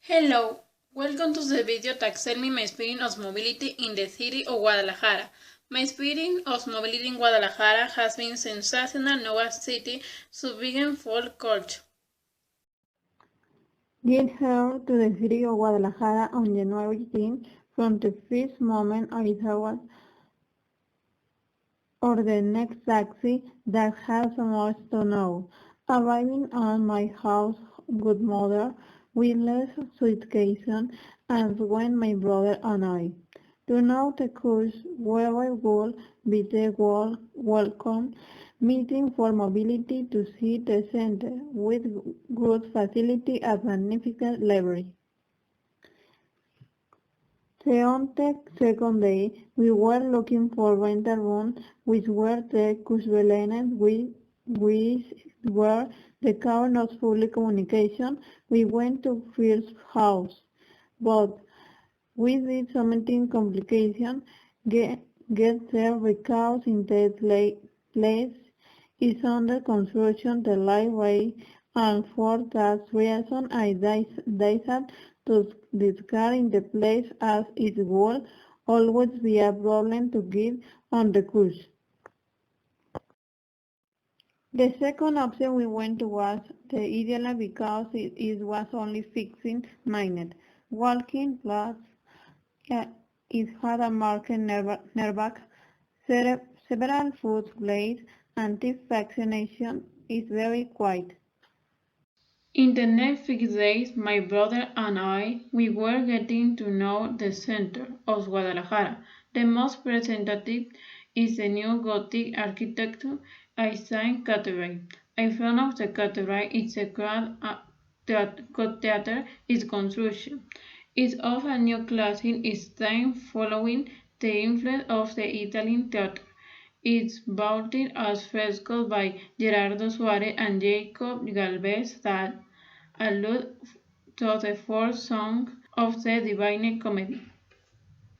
Hello, welcome to the video that tells me my experience of mobility in the city of Guadalajara. My experience of mobility in Guadalajara has been sensational. Nova City, subvegan folk culture. Get here to the city of Guadalajara on January 10 from the first moment I saw or the next taxi that has so much to know. Arriving at my house, good mother, with less suitcases and when my brother and I. To know the course where I will be the welcome meeting for mobility to see the center with good facility and magnificent library. On the second day, we were looking for rental rooms which were the Cusbelenes which were the car not fully communication. We went to first house, but we did something complication get there because in that place is under construction the library, and for that reason I decided to discard in the place as it will always be a problem to get on the course. The second option we went to was the ideal because it was only 15 minutes. Walking plus it had a market nearby, several food places, and this vaccination is very quiet. In the next 6 days, my brother and I, we were getting to know the center of Guadalajara. The most representative is the new Gothic architecture Einstein Cathedral. In front of the cathedral is a grand theater is construction. It's of a new classic style following the influence of the Italian theater. It's vaulted as frescoes by Gerardo Suarez and Jacob Galvez that allude to the fourth song of the Divine Comedy.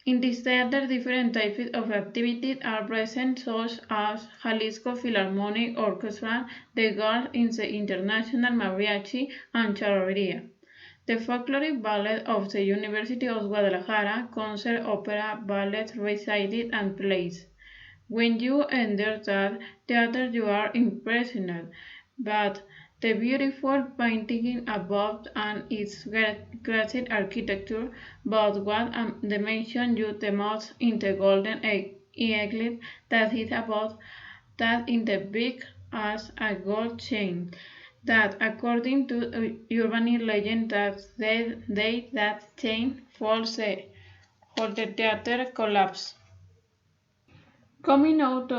In this theater, different types of activities are present, such as Jalisco Philharmonic Orchestra, the Guard in the International Mariachi, and Charreria. The folkloric ballet of the University of Guadalajara, concert, opera, ballet, recited, and plays. When you enter that theater, you are impressed, but the beautiful painting above and its classic architecture, but what dimension you the most in the golden eagle that is above that in the big as a gold chain, that according to urban legend that that chain falls or the theater collapse. Coming out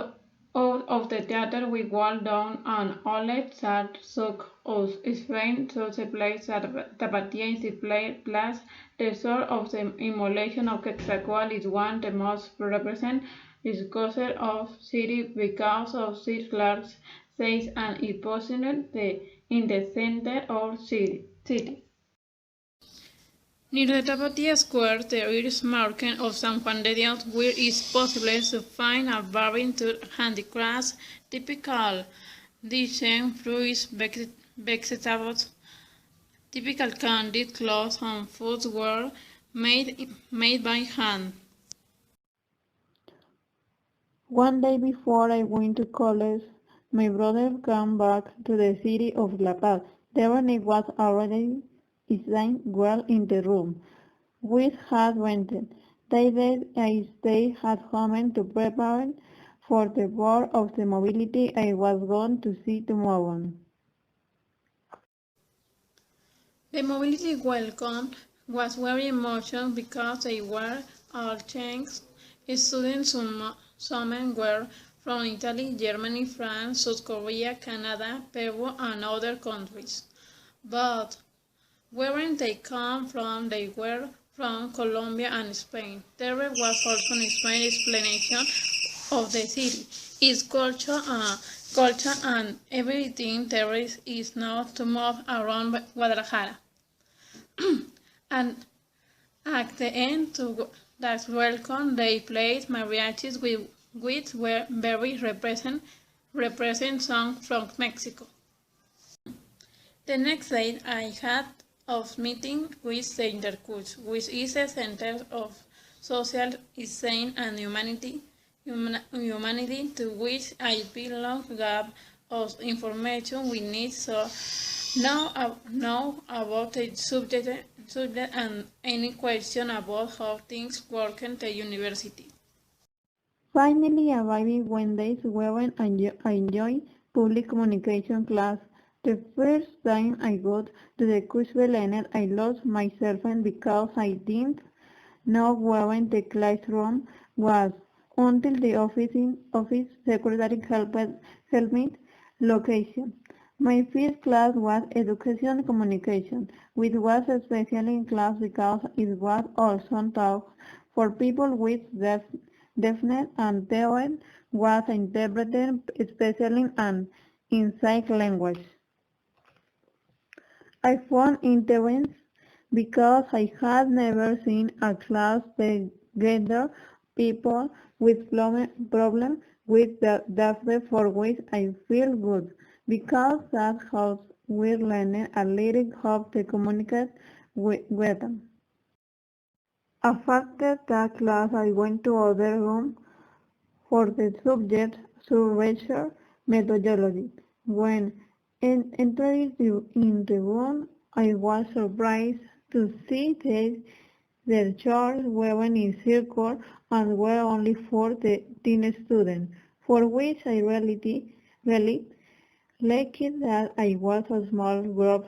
of the theater, we walked down an alley that took us straight to the place that Tapatia is the place. The sort of the immolation of Quetzalcoatl is one the most represent is closer of city because of six large says and it positioned in the center of city. Near the Tapatia Square, there is market of San Juan de Dios, where it is possible to find a variety of handicrafts, typical dishes, fruits, vegetables, typical candies, clothes, and footwear made by hand. One day before I went to college, my brother came back to the city of La Paz. The evening was already designed well in the room we had rented. They did I stayed at home to prepare for the board of the mobility I was going to see tomorrow. The mobility welcome was very emotional because they were all Chinese students. Some were from Italy, Germany, France, South Korea, Canada, Peru, and other countries. But wherever they come from, they were from Colombia and Spain. There was also an Spanish explanation of the city, its culture and everything there is now to move around Guadalajara. And at the end to that welcome, they played mariachis which were very represent songs from Mexico. The next day I had of meeting with the intercourse, which is a center of social design and humanity to which I belong. Gap of information we need so know about the subject and any question about how things work in the university. Finally, arriving Wednesdays when I enjoy public communication class. The first time I got to the Kursverlener, I lost myself because I didn't know where the classroom was until the office secretary helped me location. My first class was Education Communication, which was especially in class because it was also taught for people with deafness and there was interpreted especially and in sign language. I found interest because I had never seen a class together people with problem with the data for which I feel good because that helps we learn a little how to communicate with them. After that class I went to other room for the subject research methodology. When entering in the room, I was surprised to see that the charts were in circle and were only for the teen students, for which I really liked that I was a small group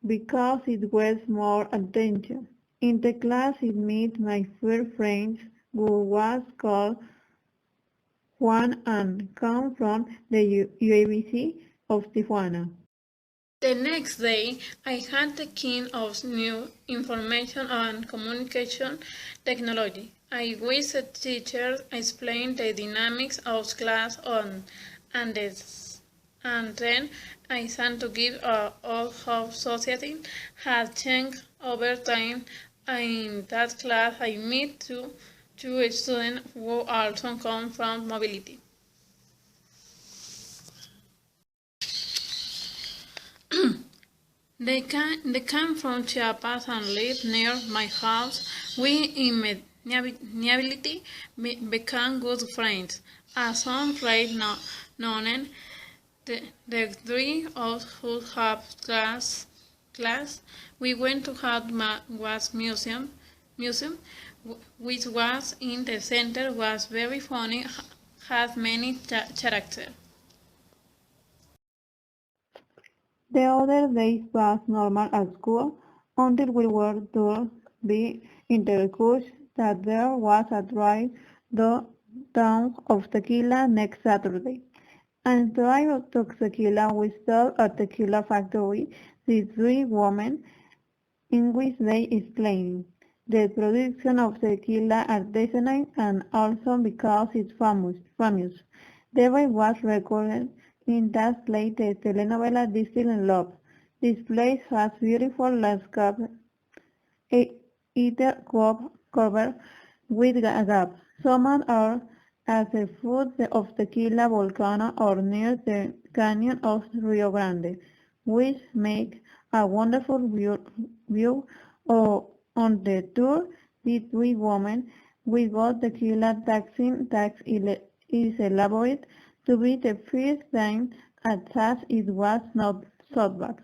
because it was more attention. In the class, I met my first friend who was called Juan and come from the UABC of Tijuana. The next day, I had the keen of new information and communication technology. I wish the teacher explained the dynamics of class on and this, and then I had to give all how society had changed over time. In that class, I met two students who also come from mobility. They came from Chiapas and lived near my house. We immediately became good friends. As some friends known, the three of who have class, we went to was museum, which was in the center, was very funny, had many characters. The other days was normal at school until we were told the intercourse that there was a drive down of tequila next Saturday. And drive to tequila we saw a tequila factory with three women in which they explained the production of tequila artisanal and also because it's famous. The way was recorded in that late the telenovela Distil in Love. This place has beautiful landscape, either covered with agave. Some are at the foot of Tequila Volcano or near the canyon of Rio Grande, which make a wonderful view on the tour. The three women we got tequila tax is elaborate to be the first time at that it was not softback.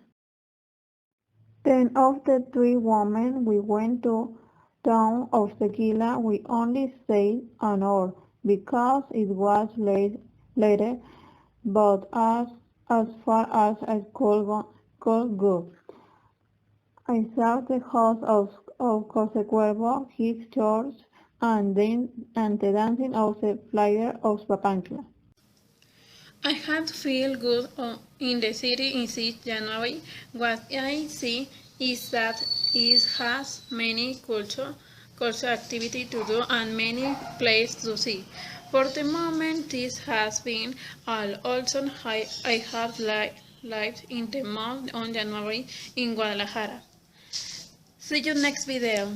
Ten of the three women we went to town of Tequila we only stayed an hour because it was later, but as far as I could go. I saw the house of Jose Cuervo, his church, and the dancing of the flyer of Papancla. I had to feel good in the city in 6 January. What I see is that it has many culture activity to do and many places to see. For the moment, this has been all. Also, I have lived in the month of January in Guadalajara. See you next video.